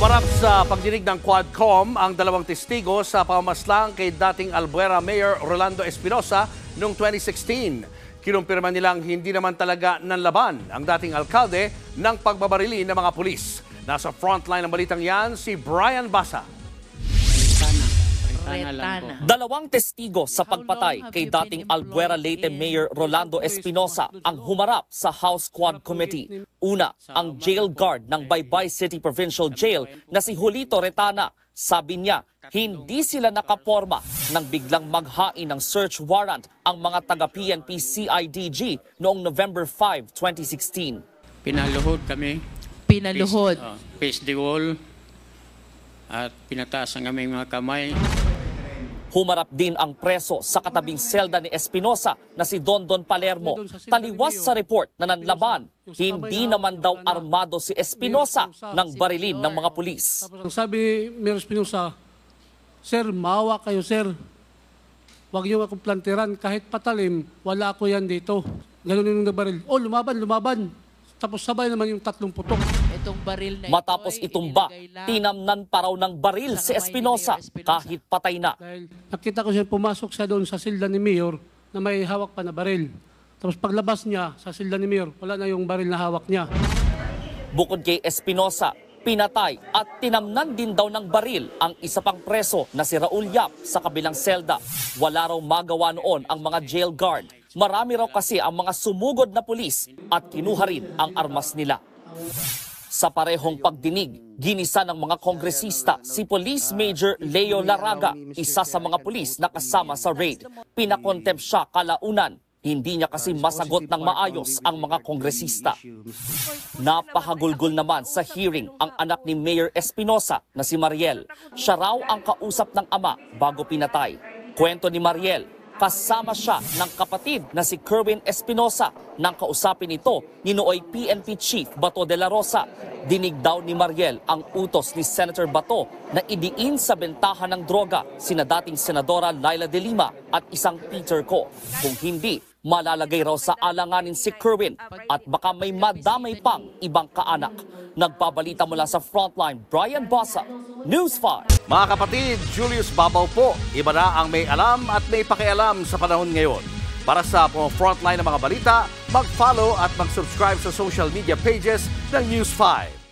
Humarap sa pagdinig ng Quadcom ang dalawang testigo sa pamamaslang kay dating Albuera Mayor Rolando Espinosa noong 2016. Kinumpirma nilang hindi naman talaga nanlaban ang dating alkalde ng pagbabarili ng mga pulis. Nasa frontline ng balitang yan si Brian Basa. Dalawang testigo sa pagpatay kay dating Albuera Leyte Mayor Rolando Espinosa ang humarap sa House Quad Committee. Una, ang jail guard ng Baybay City Provincial Jail na si Julito Retana. Sabi niya, hindi sila nakaporma nang biglang maghain ng search warrant ang mga taga-PNP CIDG noong November 5, 2016. Pinaluhod kami. Pinaluhod. Face the wall. At pinataas ang aming mga kamay. Humarap din ang preso sa katabing selda ni Espinosa na si Dondon Palermo. Taliwas sa report na nanlaban, hindi naman daw armado si Espinosa ng barilin ng mga pulis. Sabi ni Mayor Espinosa, "Sir, maawa kayo, sir. Huwag niyo akong plantiran. Kahit patalim, wala ako yan dito." Ganun yung nabaril. "Oh, lumaban." Tapos sabay naman yung 3 putok. Itong baril na Matapos itumba, tinamnan pa raw ng baril si Espinosa kahit patay na. Dahil nakita ko siya pumasok siya doon sa silda ni Mayor na may hawak pa na baril. Tapos paglabas niya sa silda ni Mayor, wala na yung baril na hawak niya. Bukod kay Espinosa, pinatay at tinamnan din daw ng baril ang isa pang preso na si Raul Yap sa kabilang selda. Wala raw magawa noon ang mga jail guard. Marami raw kasi ang mga sumugod na pulis at kinuha rin ang armas nila. Sa parehong pagdinig, ginisa ng mga kongresista si Police Major Leo Laraga, isa sa mga pulis na kasama sa raid. Pinakontempt siya kalaunan. Hindi niya kasi masagot ng maayos ang mga kongresista. Napahagulgol naman sa hearing ang anak ni Mayor Espinosa na si Mariel. Siya raw ang kausap ng ama bago pinatay. Kwento ni Mariel, kasama siya ng kapatid na si Kerwin Espinosa nang kausapin ito ni nooy PNP Chief Bato de la Rosa. Dinig daw ni Mariel ang utos ni Senator Bato na idiin sa bentahan ng droga sina dating Senadora Laila de Lima at isang Peter Co. Kung hindi, malalagay raw sa alanganin si Kerwin at baka may madamay pang ibang kaanak. Nagbabalita mula sa Frontline, Brian Basa, News 5. Mga kapatid, Julius Babaw po. Iba na ang may alam at may pakialam sa panahon ngayon. Para sa Frontline ng mga balita, mag-follow at mag-subscribe sa social media pages ng News 5.